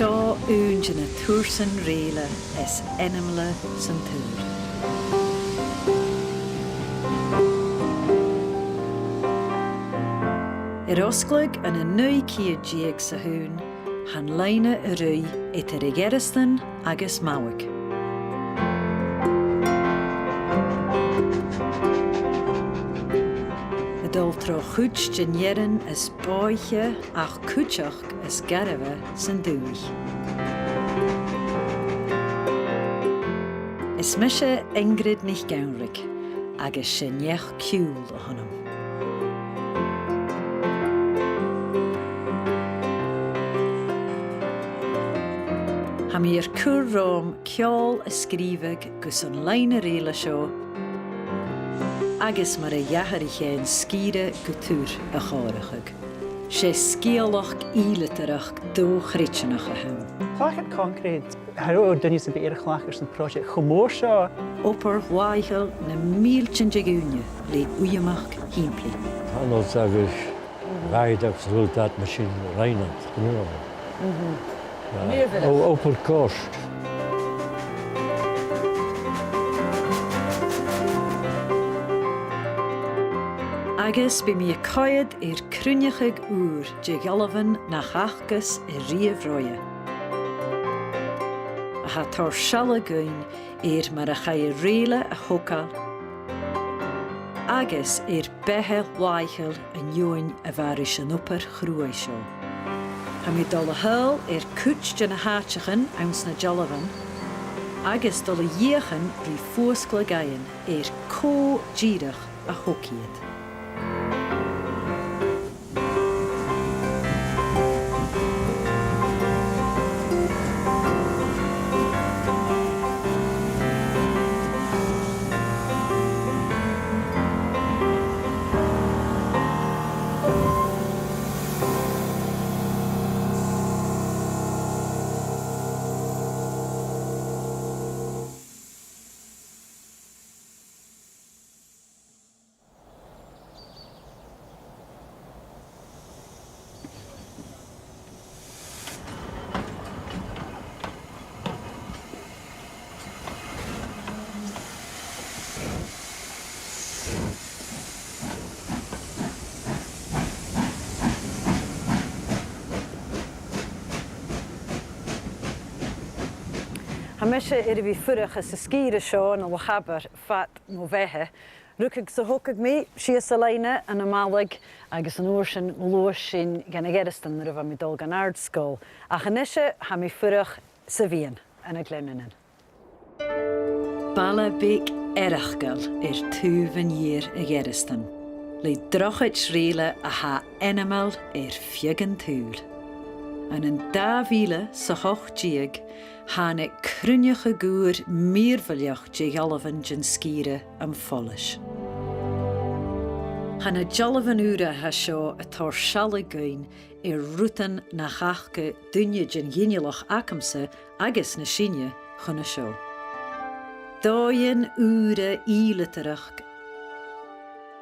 Seo únge na túrsan réile is enimle san túr. Osclaig an a nui ciad díag sa hún, han Loidhne a rui itar i Geristan agus Mallaig. Dul tro chuid den jerin is báiche ach cúteach is garibhe san dúich. Is mise Ingrid nicht Gaelic agus sin nech Ceol a honum. Ha mi cúr róm Ceol a scríbig gus an Loidhne réile seo agus mar a dheathar I chéin scíre go túr a chárachag. Sé scéalach íletarach dó chríteanach a hem. Chláchad concrét, haró duine sa beir chláchar san project chomór seo. Opar waithel na míltin jagúne le uiamach hímpli. Hanos agus ráideach resultát machine reinant. Opar cost. Agus by mi coed crúneachig úr de galvan na chachgus riamh roie. A ha tar seala goin mar a chaie réile a hocal, agus bethe waithel a njoin a bharis an upper chrúai seo. Ha mi dul a hul cút de na háteachan ans na jalavan, agus dul a dhéachan rí fóscla gain có díirech a hokiad. Ha meise bhí furach is sa scíre seo na Lochaber fat mo bheithe. Rúcaig sa thucaig mé sios a Loidhne an na Mallaig agus an uair sin mlóis sin gan a Geristan a bh mi dul gan ard scóil. Ach anisise ha mi furach sa bhíon an a Glenfinnan. Balla big erachgal túvan dír a Geristan. Le drochid réile a ha animal fiagan túl. An an 2000 sa hochtíag hána crúneacha gúr míormhailteach de galvan den scíre am follis. Hanna jalavan úra ha seo a tar seala goin rútan na chachca duine den ghinnealach acamsa agus na sinne chuna seo. Dáin úra íletarach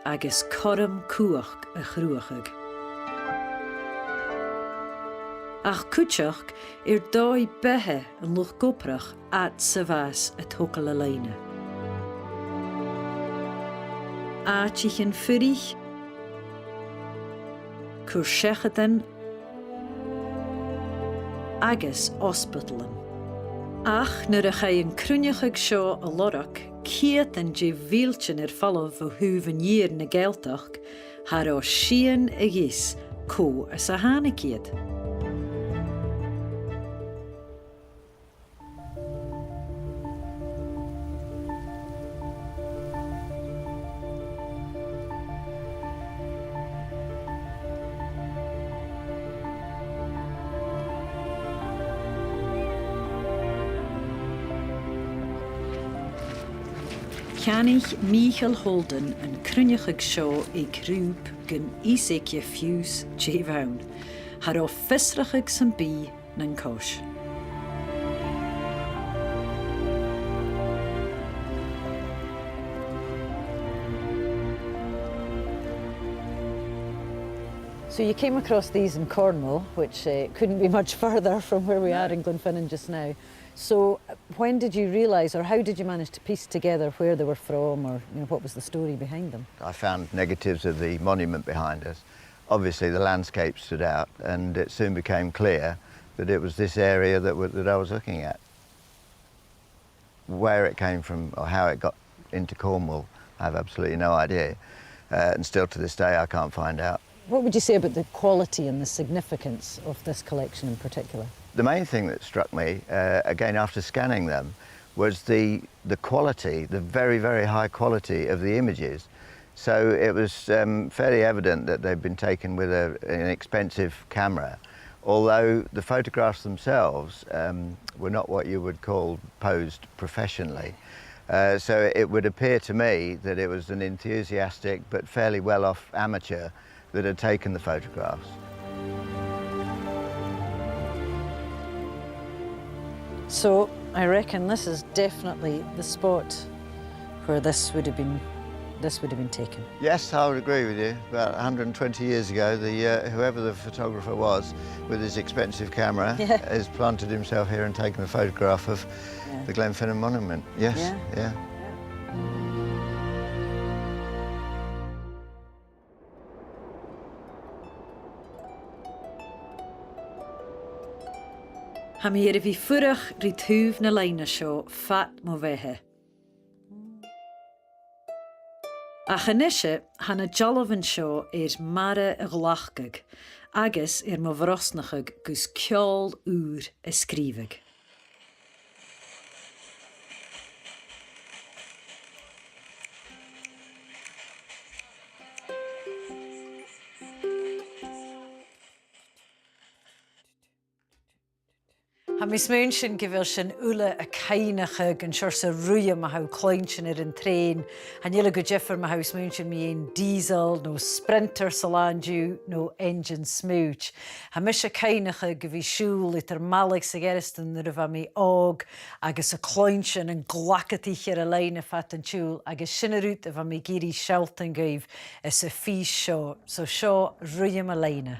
agus coram cuach a chrúachag. Ach cúteach dói bethe an Lochabrach at sa bheas a tócail a Loidhne. Áitich an furich, cúr sechadan, agus ospitalan. Ach nuair a cha an crúneachag seo a lorach, ciat an de bhíltin fallah bh thuúvan dír na Gaeltach, har ó sian a ghis có a sa hána ciad. Ceannich Michael Holden an crúneachag seo grúb gan ísaice fiús de bhain, har ó fisrachag san bí nan cóis. So you came across these in Cornwall, which couldn't be much further from where we are in Glenfinnan just now. So when did you realise, or how did you manage to piece together where they were from, or what was the story behind them? I found negatives of the monument behind us. Obviously the landscape stood out, and it soon became clear that it was this area that I was looking at. Where it came from or how it got into Cornwall, I have absolutely no idea. And still to this day I can't find out. What would you say about the quality and the significance of this collection in particular? The main thing that struck me, again after scanning them, was the quality, the very, very high quality of the images. So it was fairly evident that they'd been taken with an expensive camera, although the photographs themselves were not what you would call posed professionally. So it would appear to me that it was an enthusiastic but fairly well-off amateur that had taken the photographs. So I reckon this is definitely the spot where this would have been taken. Yes, I would agree with you. About 120 years ago, whoever the photographer was, with his expensive camera, has planted himself here and taken a photograph of the Glenfinnan monument. Yes, yeah. Ha mi fi ffwrach ry twf na Loidhne seo fat mo bheitthe. Ach anishe han jolofan seo mara a glachgag, agus mo vrosnachag gus ceol úr a scríbig. Ha mi smún sin gyfer sin ula a cainachag yn siwrs a rwya ma haw cloen sin yn tren. Han yla go jeffer ma haw smún sin mi ein diesel, no sprinter salandiw, no engine smooch. Ha mis a cainachag gyfi siŵl i'r Mallaig sy'n geristan yr yfa mi og, agus a cloen sin yn glacatí chyr a lein a fat yn siŵl, agus sin yr yfa mi giri sialt yn gyf ys a ffys sio, so sio rwya ma Loidhne.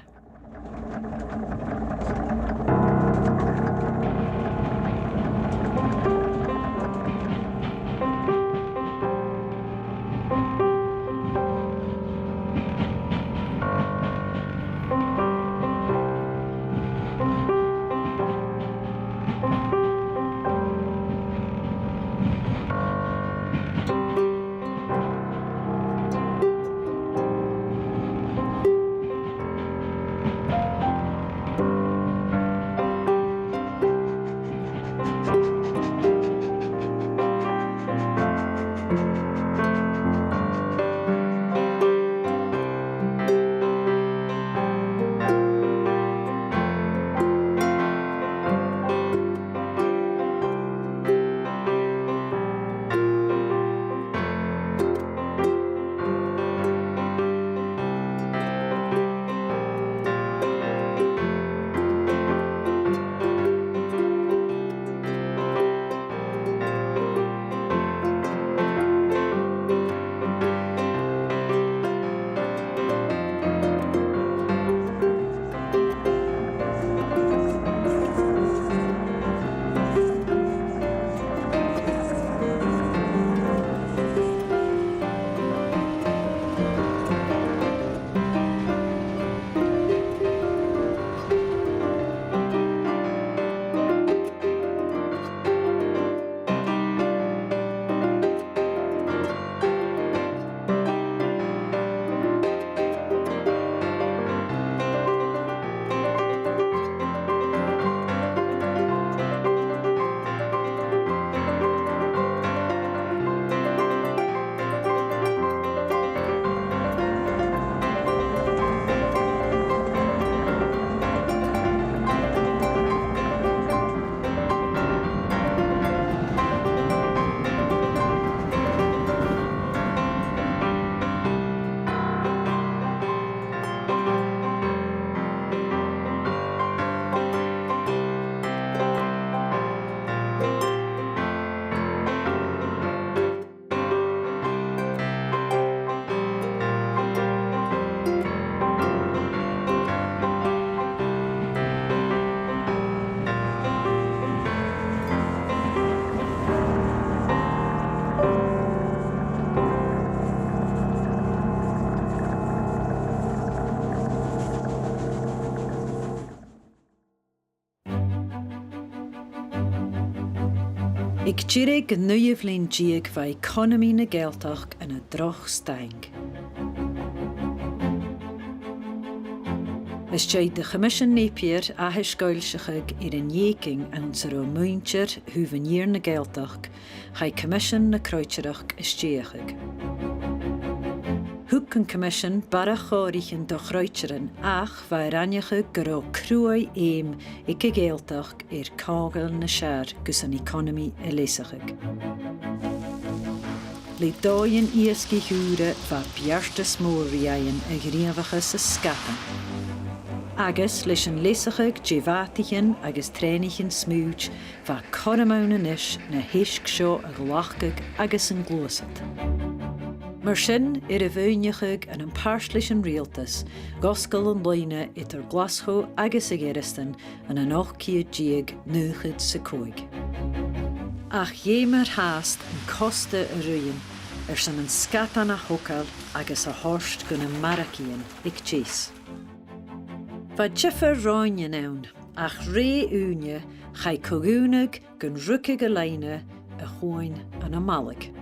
Ik jirig nuye vlin jiig va economy na Gaeltach yn y droch staing. Is jyd de Commission Napier a hisgoilsachig een jeking aan zero muintjer huvenier na Gaeltach, hij Commission na Kruitjerach is jeigig. Hoek een Commission barachorichen do Kruitjeren ach waar ranjige gero cruai eem ikke Gaeltach kagel na sjar gus an economy lesachig. Le doien ieski hure va bjarste smoriaien grievige se skatten. Agus leis an lesachig jevatichen agus trainichen smooch va corramounen is na hisk seo a glachig agus an glosat. Mar sin bhúneachig an páirsleis rialtas, goscail an Loidhne idir Glasgow agus a Geristan an an 8 nuachid sa cóig. Ach dhéimar háast an costa a ruin san an scatan a hocail agus a horst gon an maracíon ag tís. Ba jiffer ráine ann, ach ré úne chai cogúnag gon rucig a Loidhne a chuain an a Mallaig.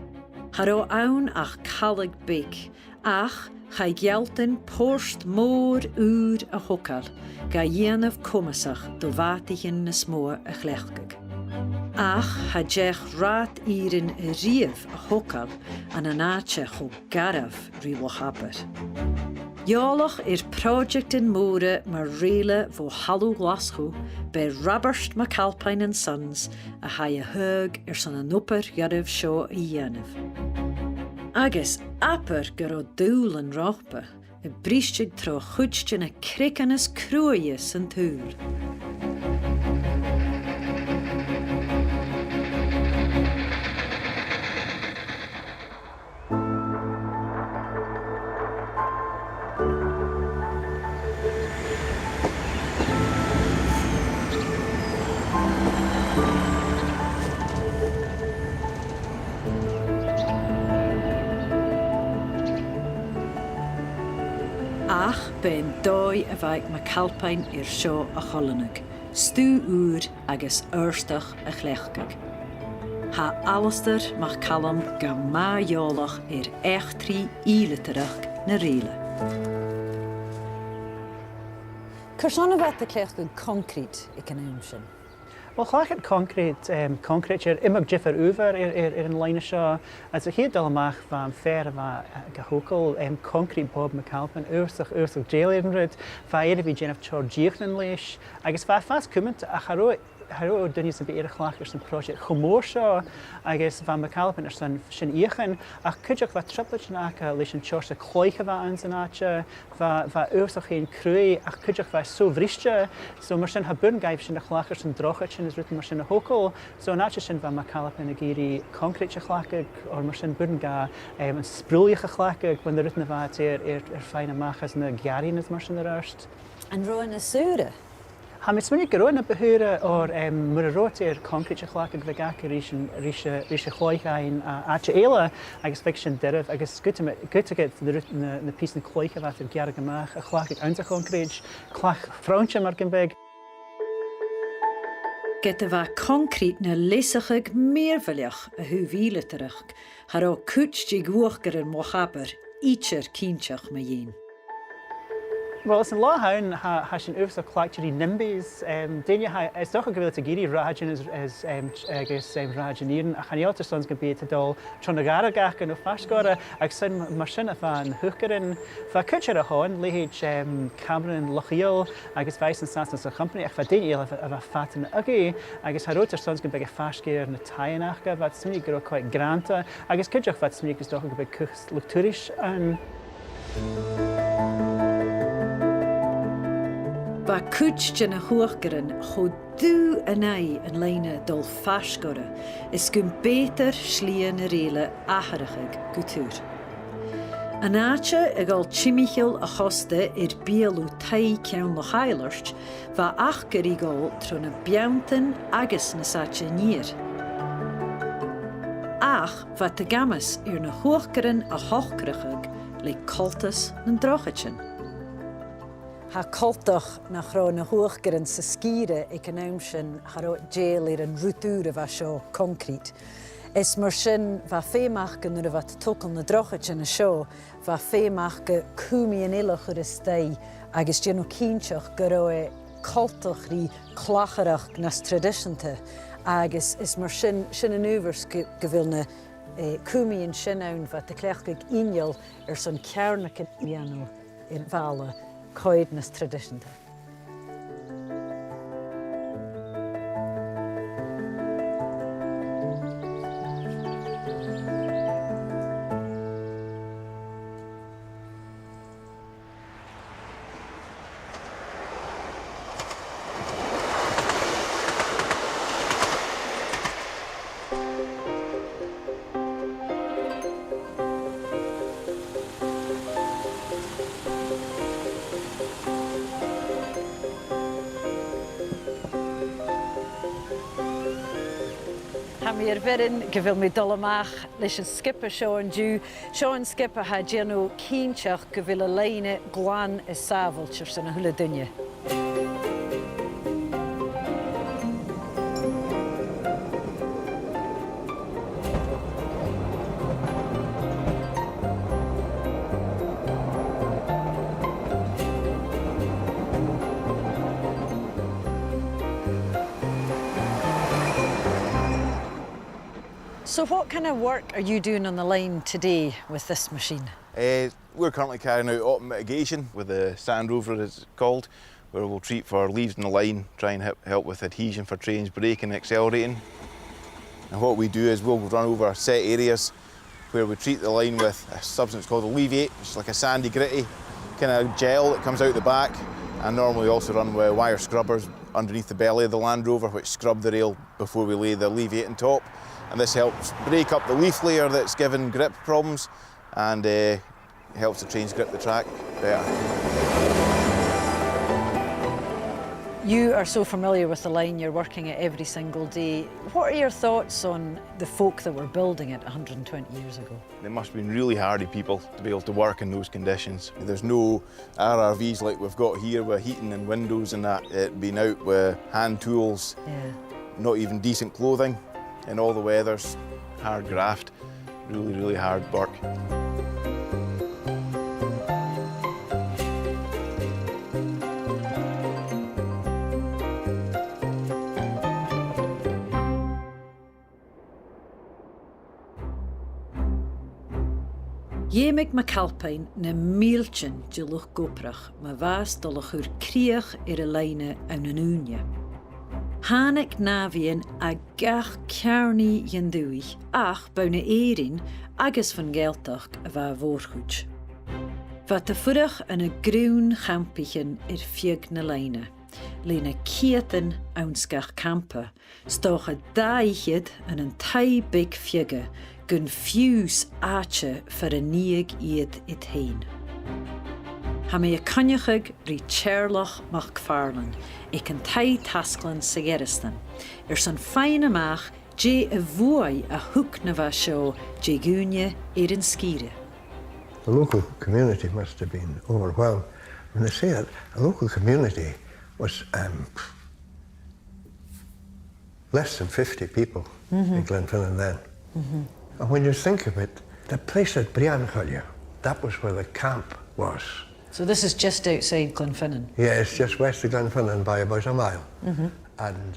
Haró ann ach calig big, ach chai gealtan post mór úr a hocail ga dhéanamh cumasach do bhátaighin na smór a chleachgag. Ach ha deich rát írin a riamh a hocail an an áte cho garabh rí Lochaber. Jálach project in móra mar réile vo halú Glasgow be Robert McAlpine and Sons a ha a hug san an upper garabh seo a dhéanamh. Agus apper gur dúil an rochpa, a brísteig tro chuidste na cricanas cruaie san túl. Ach ben dói a bhaig McAlpine seo a cholannig, stú úr agus örstach a chleachgag. Ha Alistair McCallum ga má jólach echtrí íletarach na réile. Cyrsian a bheit a chleachgag concrete ag an aim sin? Wel, chlag het concrete imag jiffer over an Loidhne seo, as a héad dalach van fer va gehokel concrete Bob McAlpine ursach jailirnrud va vi Jennifer Georgiachnan leis, agus va fast cumint a Haró duine san beir chlach san project chomór seo agus van McAlpine san sin íchan ach cuideach va triplet nacha leis an teorsa cloiche va an san áte va ursach chéin cruí ach cuideach va so bhriste so mar sin ha bun gaibh sin a chlachar san drochad sin is written mar sin a hocal so an áte sin va McAlpine a géirí concrete chlachag or mar sin bun ga an sprúliche chlachag when the written va fein amach as na gearín is mar sin arst. An roin na súre? Ha mit sminnig geroin a behure or mar a rotir concrete chlachag vegach rische chloichain a Ceol agus feic sin derif agus good to get na pís na chloicha vat gear gemach a chlachag anta concrete chlach frauntje mar gen beg. Get a bha concrete na lesachig meerveliach a huvíletarach, har ó kutstig wochger an Lochaber, icher kienchach me yin. Well, it's in Loidhne ha sin ursach chlachtirí nimbys. Déine ha is doch a gohfuil a géirí ráidin is agus ráidiníren a chanealtar sons go bé dul trona garagach an ó fascóra ag sin mar sin a bhean thucarin fa cuidir a háin léhéid Cameron Lochaber agus bheis an Santa sa company ach fa déine a bheith fatan agé agus harótar sons go be a fascéir na taianachga bheit smínig go quite granta agus cuideach bheit smínig is doch a go be cuchs luchtúris an. Ba kutsje na huachgeren go dú a nai an Loidhne dul fascóra is gun beter slí na réile aharachig gutúr. An áte ag gáil tíimiisiil a chosta bíalú taí ceann le chaileart va achgar í gáil tro na beantain agus na sáte níor. Ach va te gamas na huachgeren a hochgrachig le coltas na drochadsin. Ha cultach na chro na hooggerin sa skire ik an sin haro jail an rútúre va seo concrete. Is mar sin va fémachke nu wat tukkel na drochet in a seo va fémachke cúmi an ilach ur stei agus genu cínseach go cultach rí clacharach nas traditionte agus is mar sin an uvers gevil na cúmi an sin aun va de clechig injal son cearnach in in vale coid nas traditionte. Mi verin gevil mi dollamach leis an skipper seo an dú. Seo an skipper ha genu cínseach gevil a leine glan is savaltir san a hula dunne. So what kind of work are you doing on the line today with this machine? We're currently carrying out autumn mitigation with the sand rover, as it's called, where we'll treat for leaves in the line, try and help with adhesion for trains braking and accelerating. And what we do is we'll run over set areas where we treat the line with a substance called alleviate, which is like a sandy, gritty kind of gel that comes out the back, and normally we also run with wire scrubbers underneath the belly of the Land Rover, which scrub the rail before we lay the alleviate on top. And this helps break up the leaf layer that's given grip problems and helps the trains grip the track better. You are so familiar with the line, you're working it every single day. What are your thoughts on the folk that were building it 120 years ago? They must have been really hardy people to be able to work in those conditions. There's no RRVs like we've got here with heating and windows and that. It'd been out with hand tools, not even decent clothing. In all the weathers, hard graft, really, really hard work. Dhéimig ma calpain na míltin de luch goprach ma vás dolach ur críoch a leine an an úne. Hánig návíon a gach cearní jendúich ach bauna éirin agus van Gaeltach a bheit vorchuid. Vat a furach an a grún champichen fiag na leine. Léna kieten aanskach campa, stoch a daichid an an tai big fiage, gun fuse aatje for a nieg iad it heen. Ha me a cannachig ri Cherlach McFarlane, ik een tai tasklan sigeristan. Son fijn amach, je a vooi a hoek na va show, je gunje in skire. The local community must have been overwhelmed. When they say that, a local community was less than 50 people in Glenfinnan then. And when you think of it, the place at Briancholia, that was where the camp was. So this is just outside Glenfinnan? Yeah, it's just west of Glenfinnan by about a mile. And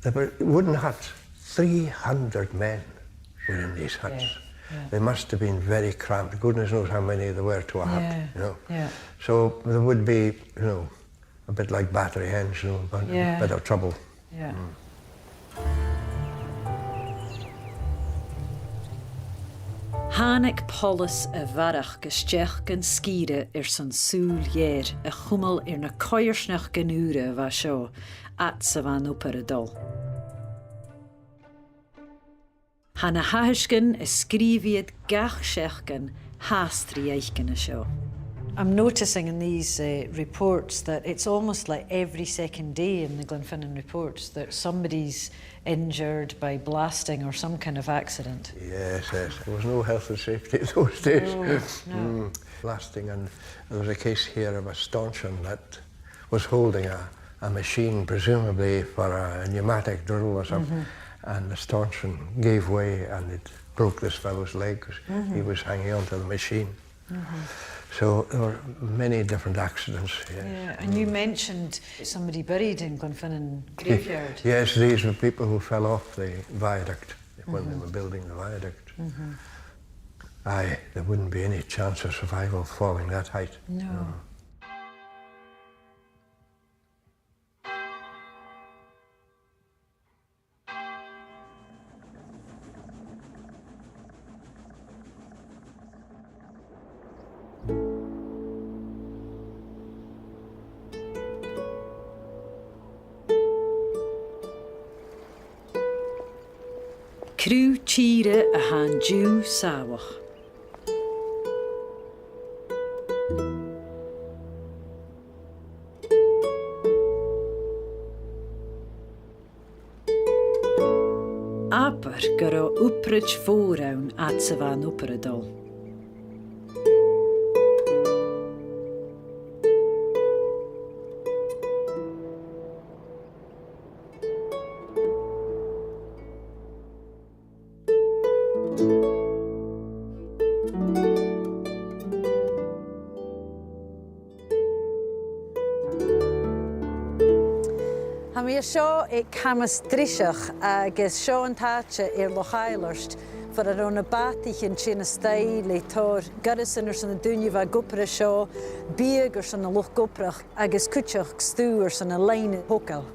there were wooden huts. 300 men were in these huts. They must have been very cramped. Goodness knows how many there were to a hut, you know. So there would be, you know, a bit like battery hens, you know, but a bit of trouble. Hánig polis a bharach gesteach gan skire son súl jéir a chumal na coirsnach ganúre va seo at sa van upper a dol. Hanna hahisgan a skriviad gach sechgan hastri eichgan a seo. I'm noticing in these reports that it's almost like every second day in the Glenfinnan reports that somebody's injured by blasting or some kind of accident. Yes, yes. There was no health and safety in those days. No. Blasting, and there was a case here of a stanchion that was holding a machine, presumably for a pneumatic drill or something, and the stanchion gave way and it broke this fellow's leg because he was hanging onto the machine. So there were many different accidents. Yes. Yeah, and you mentioned somebody buried in Glenfinnan graveyard. Yes, these were people who fell off the viaduct when they were building the viaduct. Aye, there wouldn't be any chance of survival falling that height. No. Crú tíre a han dú sáwach. Aber gur á uprid fóraun at sa van upridol. Ha mi seo ag camas drisach agus seo an táte Lochailirst for ar ón batich in sin stay le tór garrison san na dúine bheith gopra seo, bíag san na luch goprach agus cúteach stú san na leine hocal.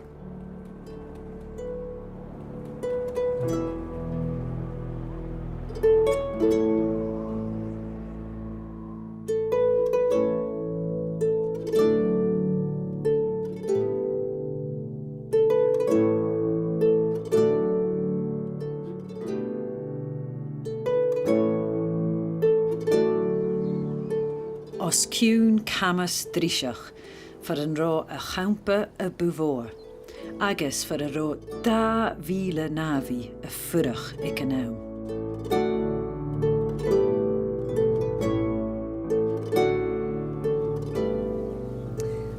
Os ciún camas dríseach for an rá a champa a búvór, agus for a rá 2,000 návi a furach ag an am.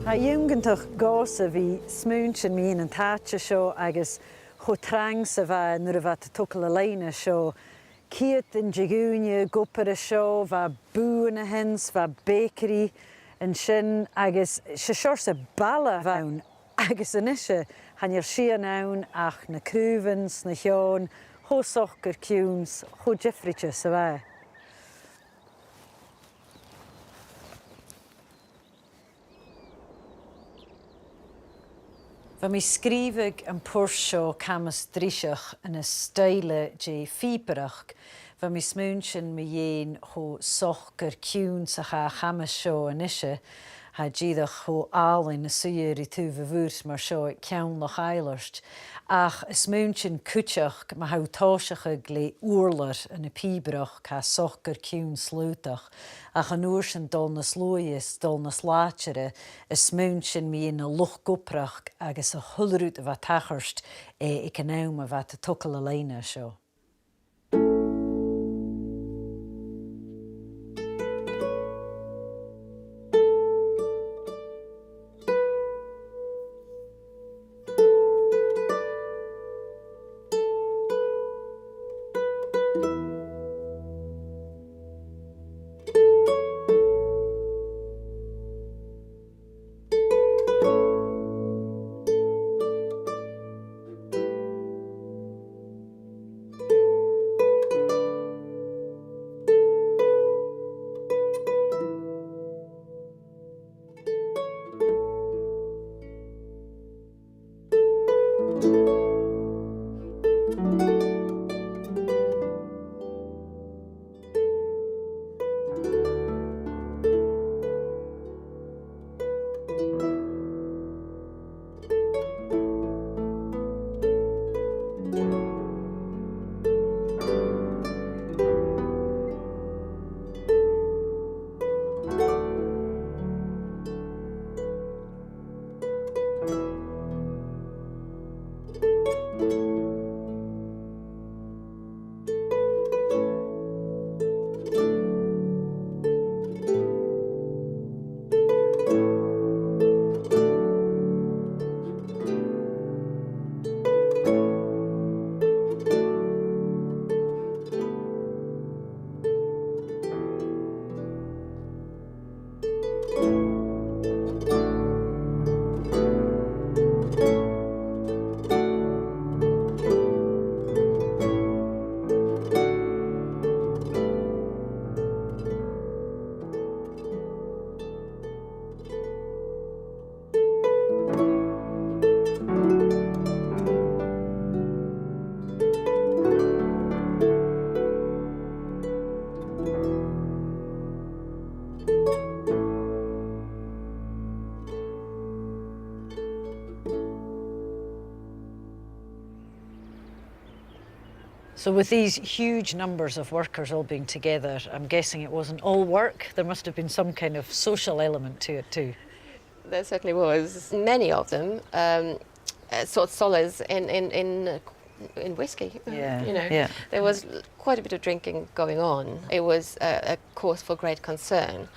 Ha dhéungantach gása bhí smúnsin míon an táte seo agus chotrang sa bheith nuair a bheith tucail a leine seo. Ciat in jigúne gopar a seo, bheith búan a hens, bheith bakery an sin agus se seir sa balla bhain agus inise hanir sian ann ach na crúvans, na cheán, hósoch gur ciúns, chó Jeffreyte sa bheith. Fa mi scrífig an pwrs seo camas dríseach yn y steile je fíberach, fa mi smúnsin mi yin ho soch gur ciún sa cha chamas seo yn ishe, ha ddíadach ho álin y suir I tú fywrs mar seo ceann Lochailirst, ach smúnsin cúteach ma hau táiseach le úrlar yn y píberach ca soch gur ciún slútach, ach an úr sin dul na slóis, dul na slátere, smún sin mi in a luch goprach agus a hulrút a bheit tachirst I canám a bheit a tucail a leine seo. So with these huge numbers of workers all being together, I'm guessing it wasn't all work. There must have been some kind of social element to it too. There certainly was. Many of them sought solace in whiskey. Yeah, You know, yeah. there was quite a bit of drinking going on. It was a cause for great concern.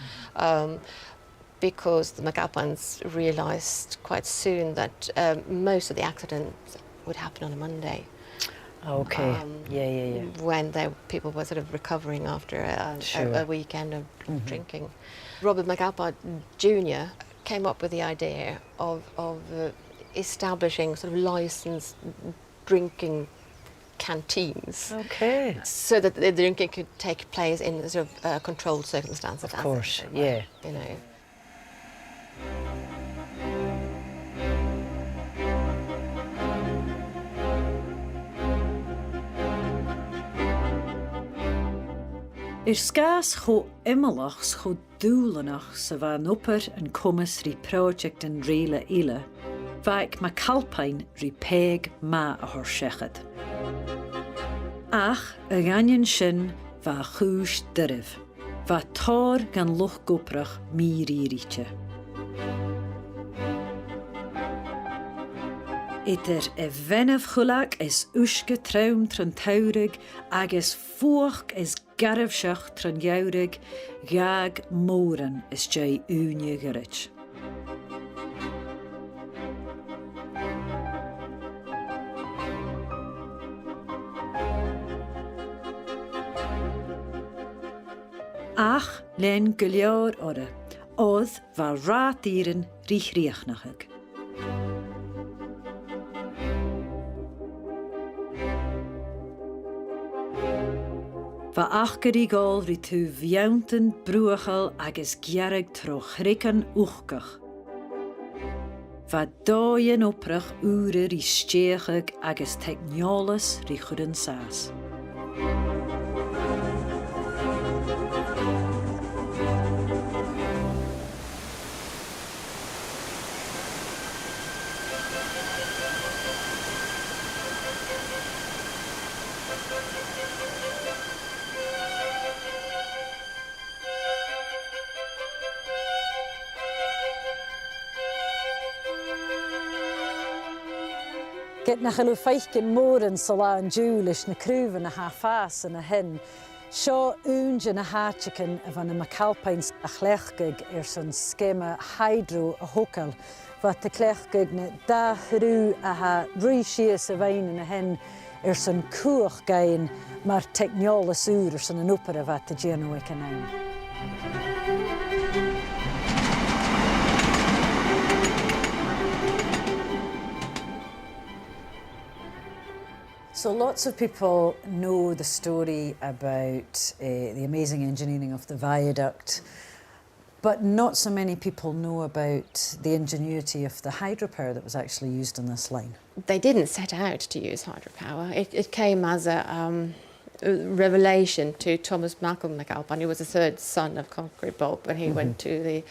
Because the McAlpines realised quite soon that most of the accidents would happen on a Monday. Okay. Yeah. When people were sort of recovering after a weekend of drinking. Robert McAlpine Jr. came up with the idea of establishing sort of licensed drinking canteens. Okay. So that the drinking could take place in sort of controlled circumstances. Of course, yeah. You know. Scaas go immelachs go doelenach sa van upper en commas ri project en rele ile, vaik McAlpine ri peg ma a horshechet. Ach, a ganyan shin va chuus diriv, va tar gan loch goprach miri rietje. Eter venef chulak is uske traum tran taurig, agus fuach is garfsach tran jourig, gag moren is jay unje gerich. Ach, len guljaar orre, odd va raatieren riechriechnachig. Va achgerí gáil rí tú bheantain brúachal agus gearag troch rican uchgach. Va dáin oprach úre rí stéachag agus technialas rí chudan sás. Get na chylw ffeicin môr yn sola yn júlis na crúf yn a ha fas yn a hyn. Sio únj yn a háchicin a van y McAlpines a chlechgig son skema hydro a hokal. Wat de chlechgig na da hrú a ha rwy sias a vein yn a hyn son cwch gain mar techniolas úr son yn opera vat a genoic yn ein. So lots of people know the story about the amazing engineering of the viaduct, but not so many people know about the ingenuity of the hydropower that was actually used on this line. They didn't set out to use hydropower. It came as a revelation to Thomas Malcolm McAlpine, who was the third son of Concrete Bob, when he went to the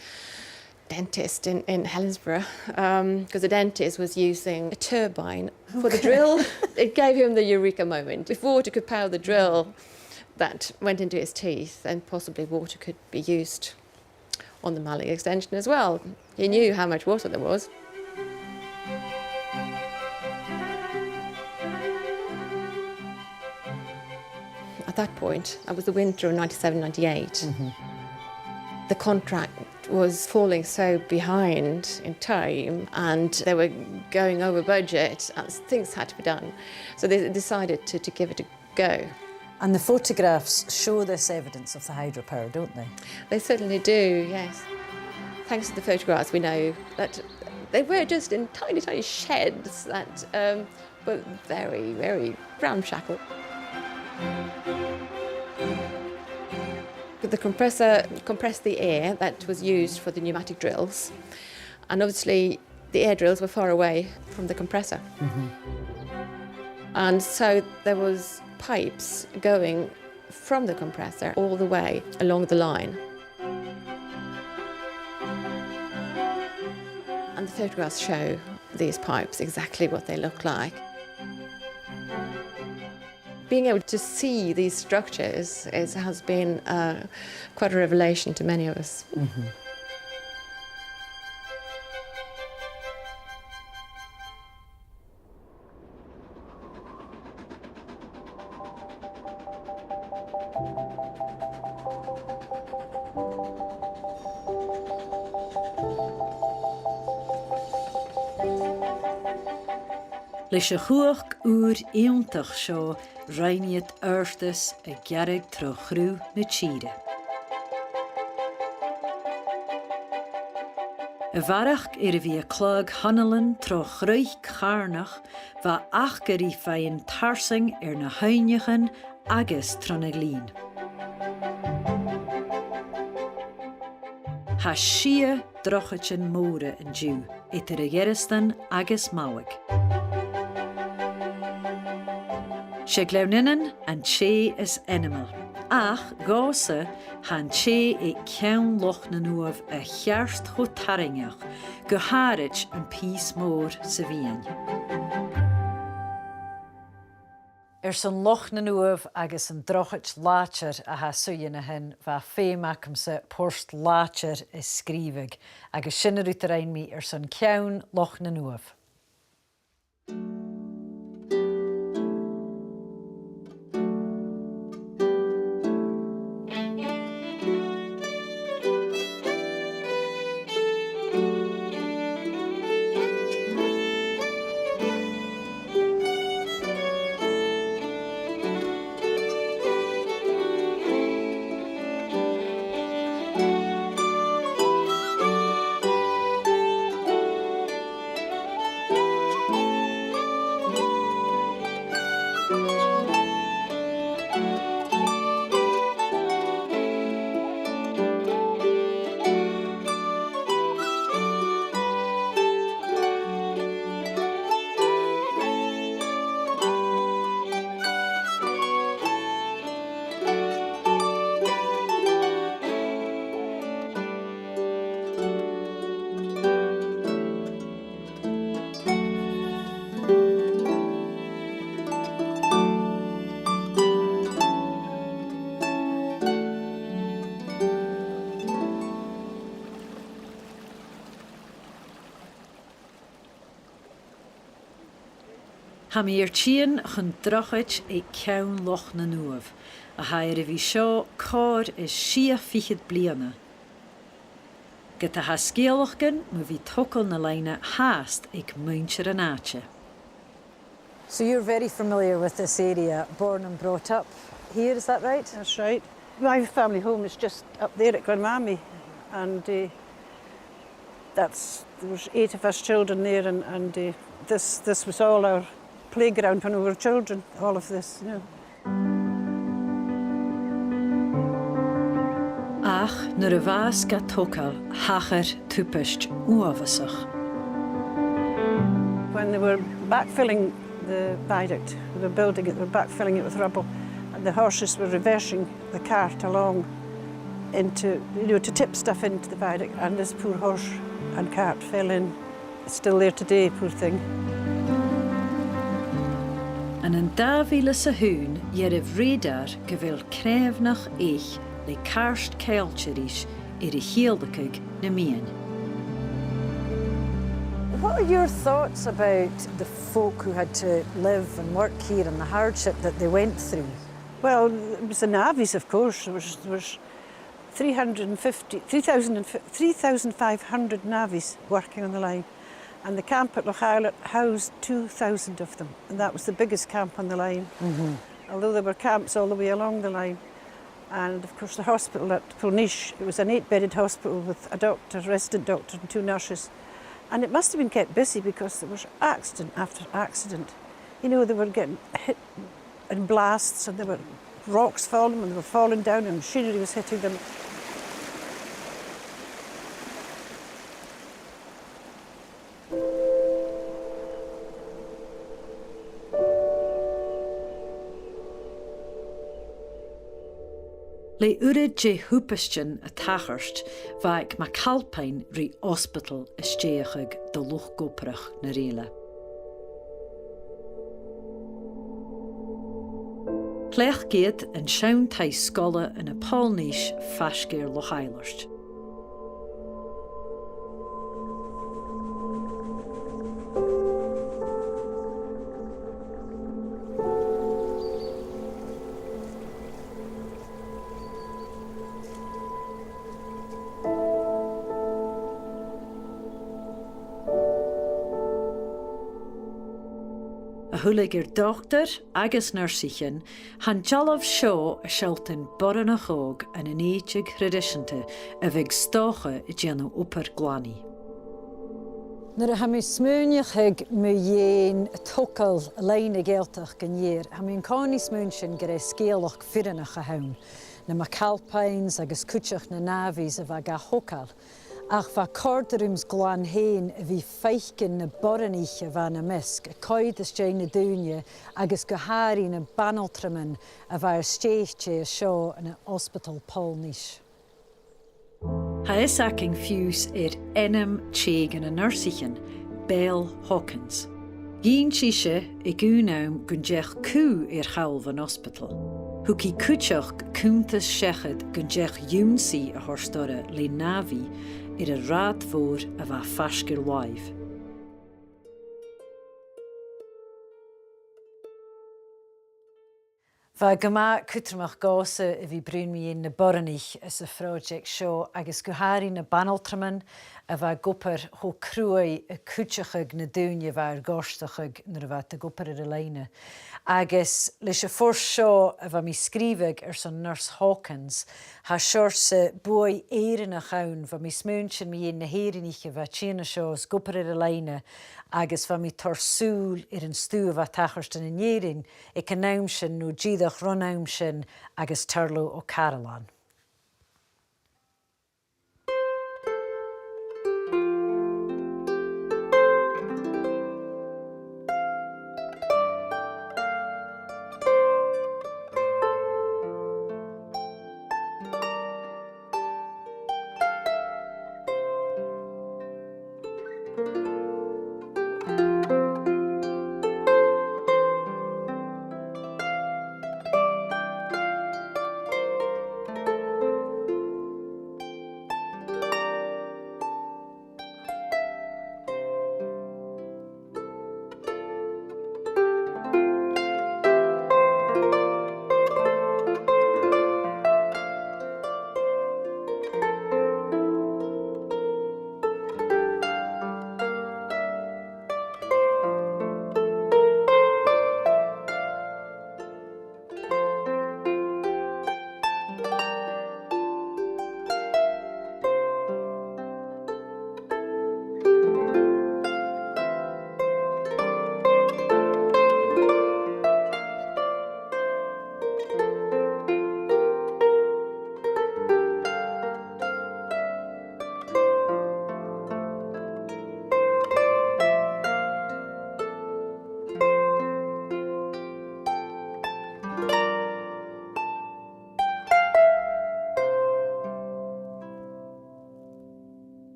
dentist in Helensburgh, because the dentist was using a turbine for the drill. It gave him the eureka moment. If water could power the drill that went into his teeth, then possibly water could be used on the Mallaig extension as well. He knew how much water there was. at that point, that was the winter of 97-98, the contract was falling so behind in time and they were going over budget and things had to be done. So they decided to give it a go. And the photographs show this evidence of the hydropower, don't they? They certainly do, yes. Thanks to the photographs, we know that they were just in tiny, tiny sheds that were very, very ramshackle. The compressor compressed the air that was used for the pneumatic drills, and obviously the air drills were far away from the compressor. And so there was pipes going from the compressor all the way along the line. And the photographs show these pipes, exactly what they look like. Being able to see these structures has been quite a revelation to many of us. Leis a chuach úr iontach seo rhainiad airtas a gearrig tro chrú na tíre. A bharach a bhí a clog Hanalan tro chruich charnach va achgarí féin tarsing na hainechan agus trona glín. Ha sia drochachin móra an dú, itar a Ghearastan agus Mallaig. Se Glenfinnan an sé is animal. Ach, gása han sé I ceann Lochna nuamh a chearst cho taringeach, go háirit an pís mór sa bhíon. San Lochna nuamh agus an drochait láir a ha suúna hen bha féimacham sa post láir is scríbig, agus sinna rúta rainmí san ceann Lochna nuamh. Ha mí tían chun drochait ceann Lochna nuamh, a hair a bhí seo cáir is fichiad bliana. Get a ha scéalachgan mu bhí tocail na leine háast muintir an áte. So you're very familiar with this area, born and brought up here, is that right? That's right. My family home is just up there at Glenfinnan, and there was 8 of us children there, and this was all our playground when we were children, all of this, you know. Ach, nuair a bhas ga tocail hachar túpist uavasach. When they were backfilling the viaduct, they were building it, they were backfilling it with rubble, and the horses were reversing the cart along into, to tip stuff into the viaduct, and this poor horse and cart fell in. It's still there today, poor thing. An an dávíle sa hún réadar go bhfuil créimhnach éich le karst ceolteirís I chéaldacaig na mian. What are your thoughts about the folk who had to live and work here and the hardship that they went through? Well, it was the navies, of course. There was 3,500 navies working on the line. And the camp at Lochaber housed 2,000 of them. And that was the biggest camp on the line. Although there were camps all the way along the line. And of course the hospital at Loidhne, it was an 8-bedded hospital with a doctor, resident doctor and 2 nurses. And it must have been kept busy because there was accident after accident. You know, they were getting hit in blasts and there were rocks falling and they were falling down and machinery was hitting them. Le urid je húpastin a tachart vaig ma calpain ri hospital ystéachig de Lochaber na réile. Clech géad an sean tai scola in a Pálníis fascéir Lochailart. A thuaigh doctor agus nursichin han jollof seo a sealtain boran a chóg an an éiteag tradiisianta a bheith stocha I déanú upper glani. Nuair a ha mí smúneach mu dhéon tocail leine géalteach go ndéir, ha mín cánaí smún sin go raibh scéalach fireannach a hain, na ma calpains agus cúteach na navies a bheith ga hocail. Ach bha cordarúms glan héin a bhí feichcin na boraníche bha na misc, a coid is dé na dúine agus go háirí na banaltraman a bha stéiste a seo in a hospital Pálníis. Ha is aking fiús enam tséag an a nursichin, Bell Hawkins. Gín síse I gúnaum gun deach cú chailv an hospital. Huki cúteach cúntas sechad gun deach dúmsaí a thorstore le navi a rádmhór a bheith fascir waibh. Bha go maith cútramach gása a bhí brúnmíon na boraníich is a phróideach seo agus go háirí na banaltraman a bheith gopur cho cruaí a cúteachag na dúine bheith gáisteachag nuair a bheith a gopur ar a leine. Agus leis a fór seo a bheith mí scríbeh san Nurse Hawkins, ha seirsa buai éireann a chaun bheith mí smúnsin míon na héiríníche bheith tíana seo as gopur ar a leine agus bheith mí tarsúil an stú a bheith tachart in éireann ag an naim sin nó díadach runnaim sin agus tarlú ó Carolan.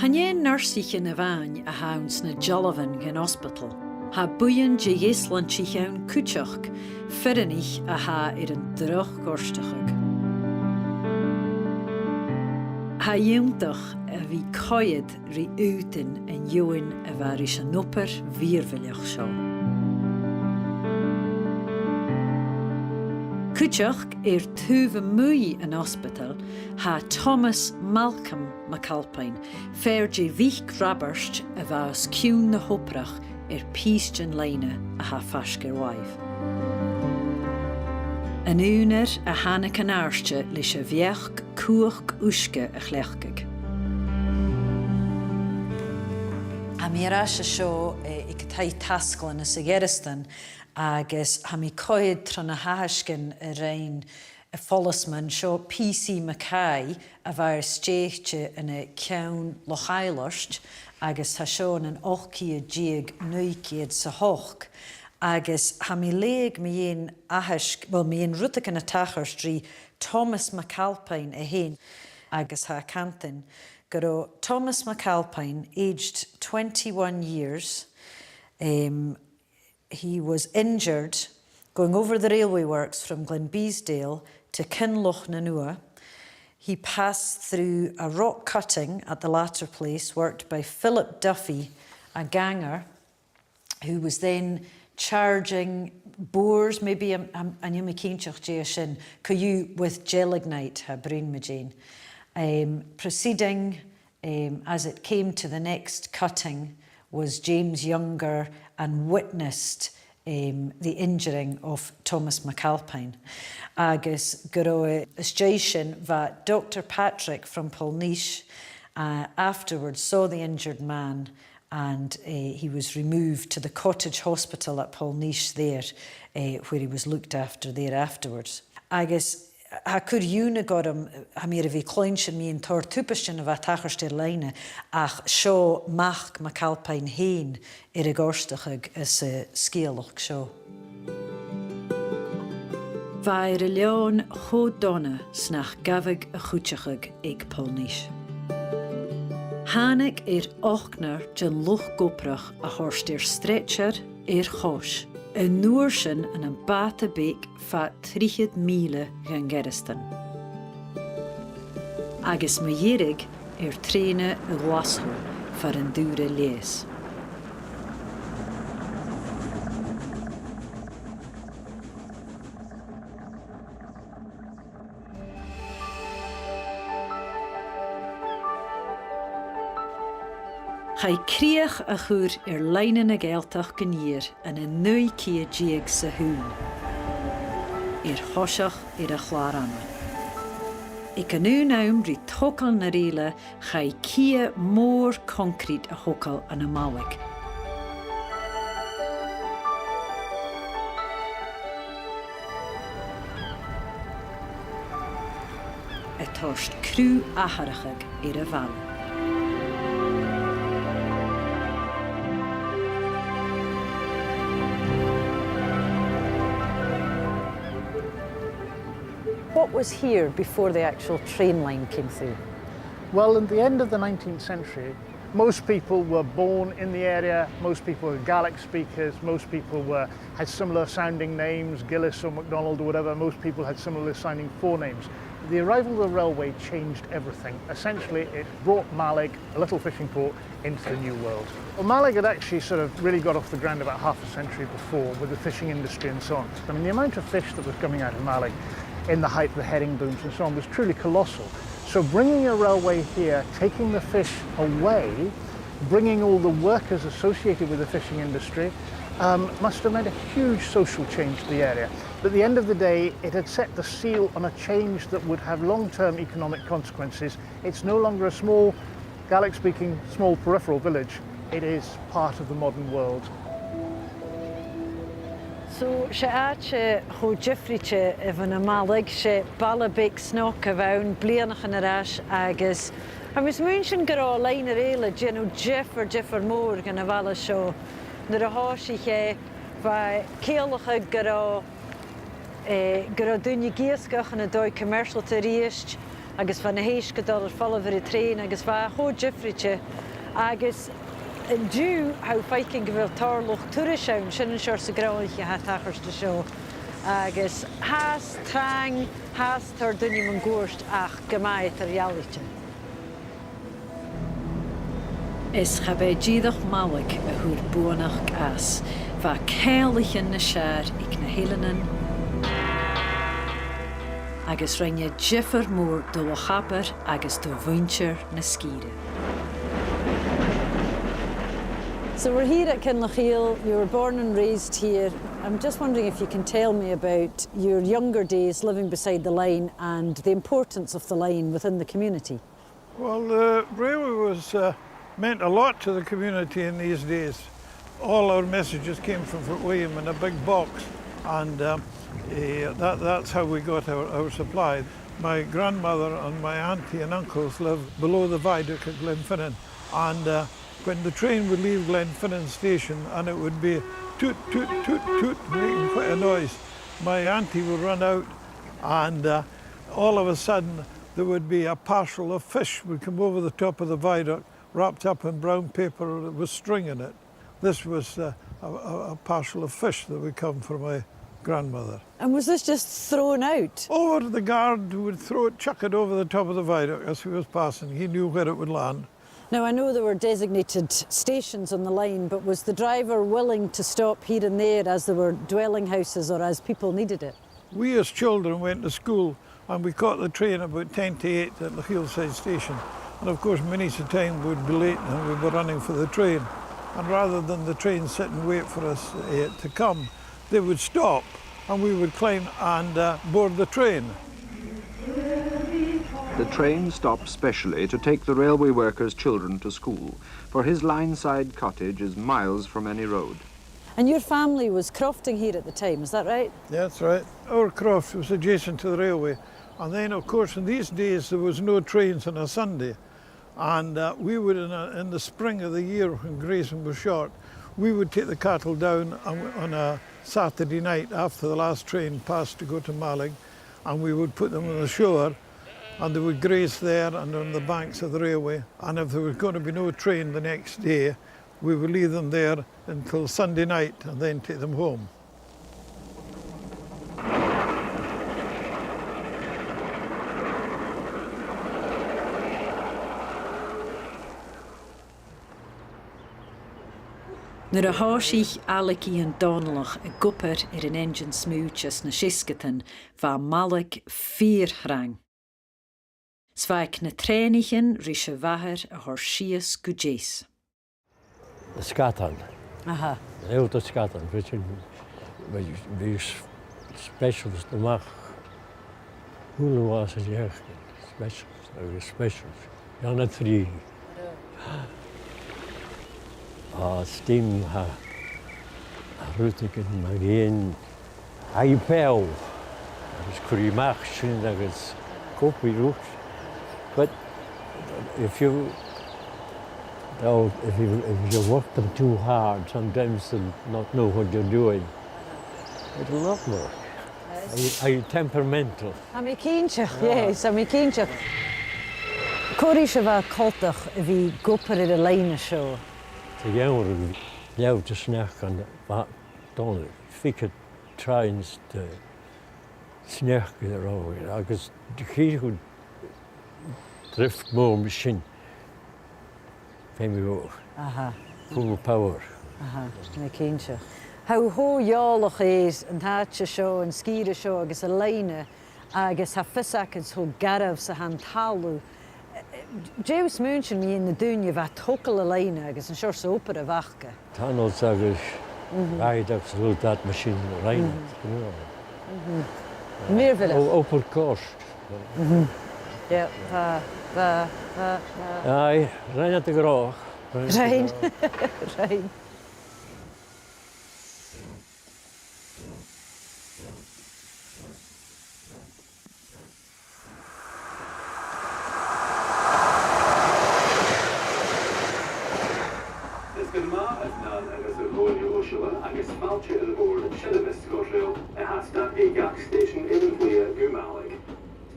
Hanné nursichin a bhain a hauns na Jollivan gan hospital. Ha buan je jeslan chichaun cúteach, fireannich a ha an droch gorstachag. Ha iontach a bhí coiad rí útain an Join a bhar is an upper víormhaileach seo. Cúteach túva mui an hospital ha Thomas Malcolm McAlpine fér vich grabarst a bhas ciún na hoprach pístin Loidhne a ha fascar waibh. An únar a hana can airste leis a bheach cuach uisce a chleachcaig. Ha mi arás seo I catai tasclan is a geristan agus ha mi coed tron a haascin a rein a follasman seo PC Mackay a bhair stéichte in a ceann Lochailorst agus ha seo an 8 9 sa hoch. Agus ha mi leag mi ein ahasc, wel mi ein rútach in a tachars drí Thomas McAlpine a hen agus ha cantin. Garo Thomas McAlpine, aged 21 years, he was injured going over the railway works from Glenbeesdale to Lochner. He passed through a rock cutting at the latter place worked by Philip Duffy, a ganger, who was then charging boars, maybe an yimikinchach jason, kayu with gelignite, ha brin majane. Proceeding as it came to the next cutting was James Younger and witnessed the injuring of Thomas McAlpine. Agus garo station va Dr. Patrick from Polnish afterwards saw the injured man and he was removed to the cottage hospital at Polnish there, where he was looked after there afterwards. Agus ha cur júna godam ha mir a bhí cloinsin mi an tor túpastin a bheit tachar Loidhne ach seo mach McAlpine héin a gorstachag is a scéalach seo. Bhair a leon chodonna snach gavig a chúteachag ag Polnish. Hánig ochnar jan luch goprach a horst stretcher chos. Een noersen en een batebeek va 3 míle gan geristan. Agus me dhérig traine a glasho var een dure lees. Hij kreeg a chuur Loidhne na Gaeltach genier en een nuikie jieg sa hoon. Hosach a chláranna. Ik kan nu naum rí tokal na réile chai kie mór concrete a hokal an a Mallaig. Het torst cru aharachag a val. What was here before the actual train line came through? Well, at the end of the 19th century, most people were born in the area, most people were Gaelic speakers, most people had similar sounding names, Gillis or MacDonald or whatever, most people had similar sounding forenames. The arrival of the railway changed everything. Essentially, it brought Mallaig, a little fishing port, into the new world. Well, Mallaig had actually sort of really got off the ground about half a century before with the fishing industry and so on. I mean, the amount of fish that was coming out of Mallaig in the height of the herring booms and so on was truly colossal. So bringing a railway here, taking the fish away, bringing all the workers associated with the fishing industry, must have made a huge social change to the area. But at the end of the day, it had set the seal on a change that would have long-term economic consequences. It's no longer a small, Gaelic-speaking, small peripheral village. It is part of the modern world. So, se áte cho Jeffreyche van a Mallaig, se ballabek snock a bhain blianach an arás agus. A mis munsin gorá Loidhne réile, genu Jeffer mór gan a bhalla seo. Na a háisiche bha céalacha gorá dunne giascach an a dói commercial ta ríist, agus van na héisce dal fallafir a train, agus bha cho Jeffreyche, agus in dú how Viking bhfuil tarloch tuiriseann sin an seir sa gráilche ha tachars de seo. Agus has trang, has tar dunne man gúirst ach gemaid tar realite. Is chabé díadach Mallaig a húr buanach as, va céalichan na sear ag na hélanan, agus rinne jiffer mór do Lochaber agus do bhaintear na scíre. So we're here at Ceol. You were born and raised here. I'm just wondering if you can tell me about your younger days living beside the line and the importance of the line within the community. Well, the railway was meant a lot to the community in these days. All our messages came from Fort William in a big box, and that's how we got our supply. My grandmother and my auntie and uncles lived below the viaduct at Glenfinnan, and when the train would leave Glenfinnan station and it would be toot, toot, toot, toot, making quite a noise, my auntie would run out, and all of a sudden there would be a parcel of fish would come over the top of the viaduct, wrapped up in brown paper with string in it. This was a parcel of fish that would come for my grandmother. And was this just thrown out? Over the guard would throw it, chuck it over the top of the viaduct as he was passing. He knew where it would land. Now, I know there were designated stations on the line, but was the driver willing to stop here and there as there were dwelling houses or as people needed it? We as children went to school and we caught the train about 10 to 8 at the Hillside station. And of course, many a time we'd be late and we were running for the train. And rather than the train sit and wait for us to come, they would stop and we would climb and board the train. The train stopped specially to take the railway workers' children to school, for his line-side cottage is miles from any road. And your family was crofting here at the time, is that right? That's right. Our croft was adjacent to the railway. And then, of course, in these days, there was no trains on a Sunday. And we would, in the spring of the year, when grazing was short, we would take the cattle down on a Saturday night after the last train passed to go to Mallaig, and we would put them on the shore, and they would graze there and on the banks of the railway. And if there was going to be no train the next day, we would leave them there until Sunday night and then take them home. Nuair a háisich Alec an Donalach a gupper an engine smúchas na Siskatan va Mallaig fírhrang. Svaik na trénichen rische wahar a hor sias gujés. Scotland. Aha. Heel tot Scotland. Weet je, wie specials te maken. Hoe was het jeugd? Specials. Ja, net drie. Steam ha rutigen magien haipel. Dat is kurimachen, dat is kopieroek. But if you work them too hard, sometimes they'll not know what you're doing. It'll not work. Are you temperamental? Am I cínteach, yes, am I cínteach. Cóirí se bheith cultach a bhí gopur ar a leine seo. Tá jongeren jou te snakken aan dan fikke trains te snakken erover. Agus de gier goed drift more machine. Femi ook. Aha. Full power. Aha, na cínteach. How hóáalach is an háte seo an scíre seo agus a leine agus ha fisachas ho garabh sa han talú. James München mi in de dúine bheit tocail a leine agus an seir ópar a bhacha. Tá nás agus ráideach sa dat machine rein. Meerville. Ópar cost. Ja, Ai, rein at y groch. Rein, rein.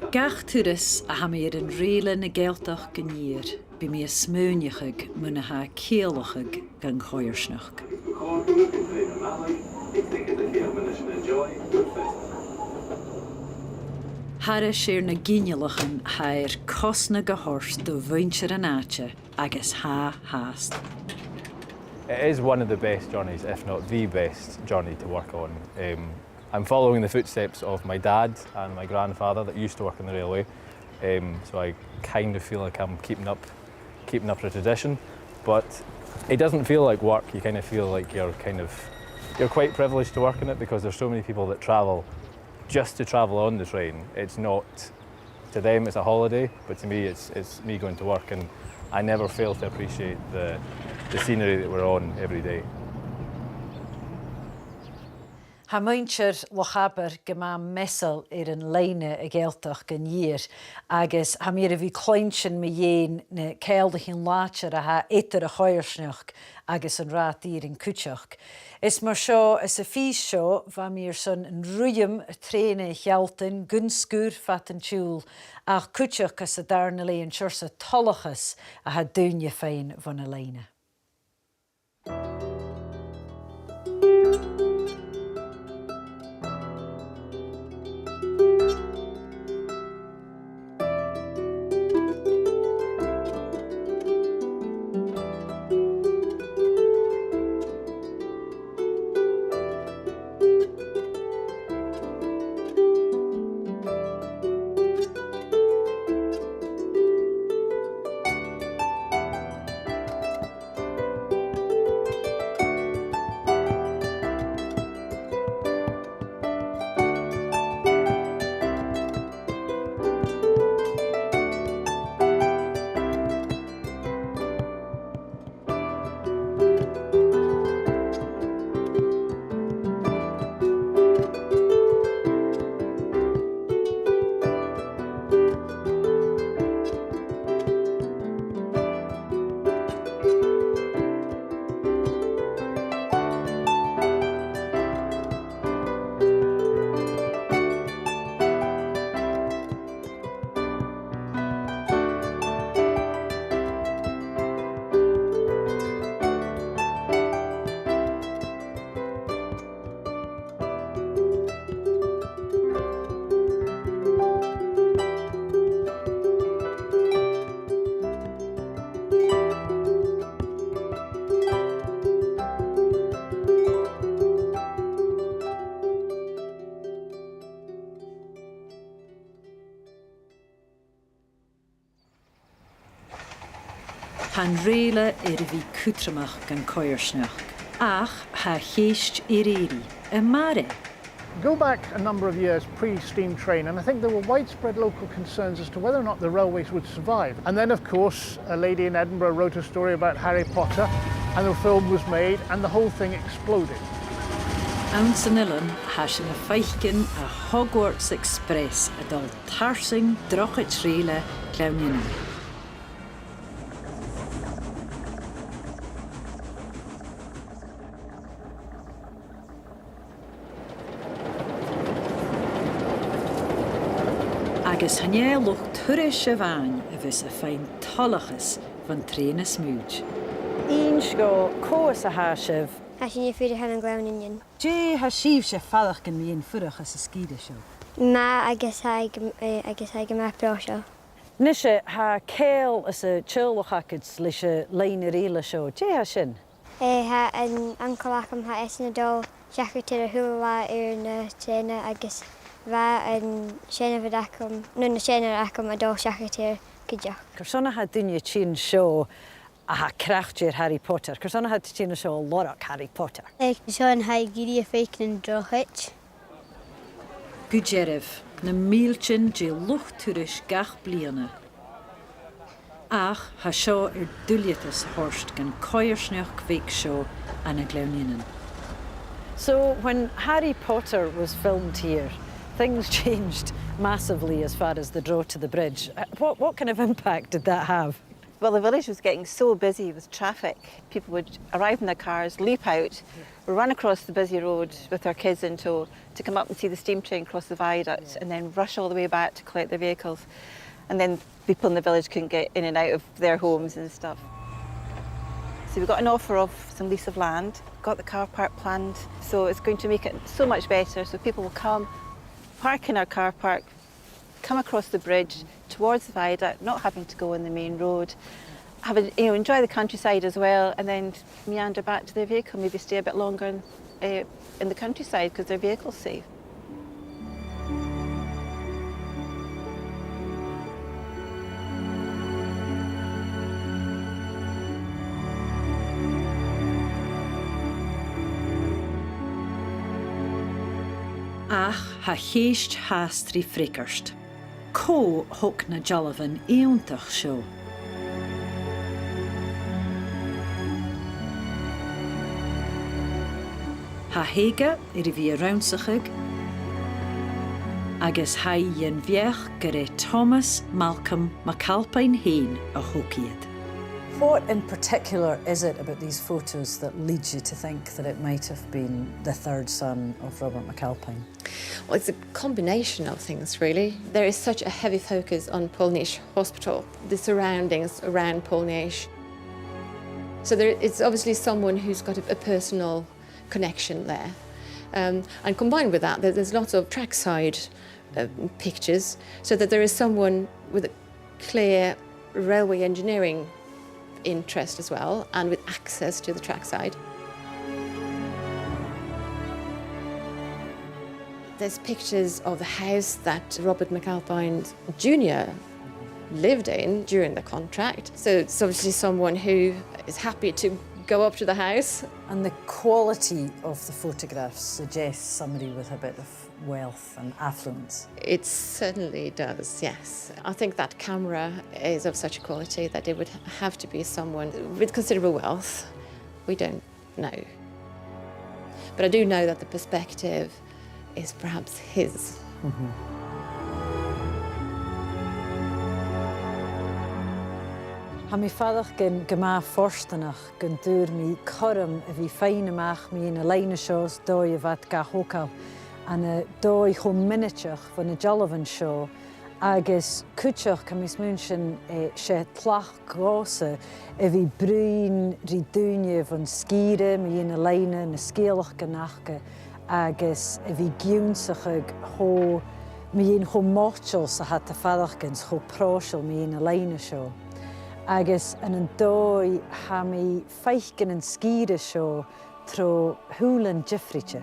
Gach turas a ha mi an réle na Gaeltach gníir, bi mi a smúneachig muna ha céalachig gan choirsnach. Hara sér na gínealachan hair cosna go hors do bhaintear an áte agus há háast. It is one of the best journeys, if not the best journey to work on. I'm following the footsteps of my dad and my grandfather that used to work on the railway, so I kind of feel like I'm keeping up the tradition, but it doesn't feel like work. You kind of feel like you're quite privileged to work in it because there's so many people that travel just to travel on the train. It's not, to them it's a holiday, but to me it's me going to work, and I never fail to appreciate the scenery that we're on every day. Ha muintir Lochaber go má mesal an Loidhne a Gaeltach gan year, agus ha mir a bhí cloinsin me dhéin na Ceolach in látir a ha étar a choirsneach agus an rátír in cúteach. Is mar seo is a fís seo bha mir son an rúim a tréine chealtain gunscúr fat an tiúl ach cúteach as a darna lé an siorsa tolachas a ha dúne féin van a Loidhne. Han réile a bhí cútramach gan coirsneach, ach ha chéist éiri a mare. Go back a number of years pre-steam train, and I think there were widespread local concerns as to whether or not the railways would survive. And then, of course, a lady in Edinburgh wrote a story about Harry Potter, and the film was made, and the whole thing exploded. Ounce an Illan has a feichen a Hogwarts Express a dal tarsing drochet réile Glenfinnan. Agus hanné loch tuiris a bhain a bheits a féin talachas van tréna smúd. Íns go cóas a háisih. Has sin fúidir hen an Glenfinnan. Dé ha síomh sé fallach gan míon furach as a scíide seo. Ma agus ha go me broseo. Nise ha Ceol as a teolachachid leis a Loidhne réile seo. Dé ha sin? Ha an ancolacham ha esna dó seachirtir a thuúla na tréine agus bheit an séna bhidacham, nó na séna acham a dó seachirtir gideach. Cosonna ha duine tín seo a ha crachtir Harry Potter. Cosonna ha tín seo lorach Harry Potter. Sean ha gíri a féic an drochit. Gudjerif na míltin dé luchtúris gach bliana. Ach ha seo dúliatas horst gan coirsneach bhéic seo an a Glenfinnan. So when Harry Potter was filmed here, things changed massively as far as the draw to the bridge. What kind of impact did that have? Well, the village was getting so busy with traffic. People would arrive in their cars, leap out, run across the busy road with their kids in tow to come up and see the steam train cross the viaduct and then rush all the way back to collect their vehicles. And then people in the village couldn't get in and out of their homes and stuff. So we got an offer of some lease of land, got the car park planned, so it's going to make it so much better. So people will come, park in our car park, come across the bridge towards the viaduct, not having to go on the main road, have a, enjoy the countryside as well, and then meander back to their vehicle, maybe stay a bit longer in the countryside because their vehicle's safe. Ach ha chéist hástrí frickerst. Có thug na Jalavan éontach seo. Ha héige ar bhí rounsachaig, agus ha dhéon bheach go raibh Thomas Malcolm McAlpine hain a thuciad. What in particular is it about these photos that leads you to think that it might have been the third son of Robert McAlpine? Well, it's a combination of things, really. There is such a heavy focus on Pulnish Hospital, the surroundings around Pulnish. So it's obviously someone who's got a personal connection there. And combined with that, there's lots of trackside pictures, so that there is someone with a clear railway engineering interest as well, and with access to the trackside. There's pictures of the house that Robert McAlpine Jr. lived in during the contract. So it's obviously someone who is happy to go up to the house. And the quality of the photographs suggests somebody with a bit of wealth and affluence. It certainly does, yes. I think that camera is of such a quality that it would have to be someone with considerable wealth. We don't know. But I do know that the perspective is perhaps his. Mm-hmm. Ha mi fadach gyn gyma forstanach gyn dŵr mi corym y fi fein ymach mi yn y lein y sios doi y fad ga hokal an y doi chw minitioch van y Jalavan sio agus cwtioch cam is mwnsyn se tlach gose y fi bryn ri dŵnie van skire mi yn y lein yn y sgeelach gynachge agus y fi giwnsach ho mi yn ho mochol sa hat y fadach gyns ho prosel mi yn y lein y sio. Agus yn y doi ha mi feichgen yn skire sio tro hwlen Jeffreyche.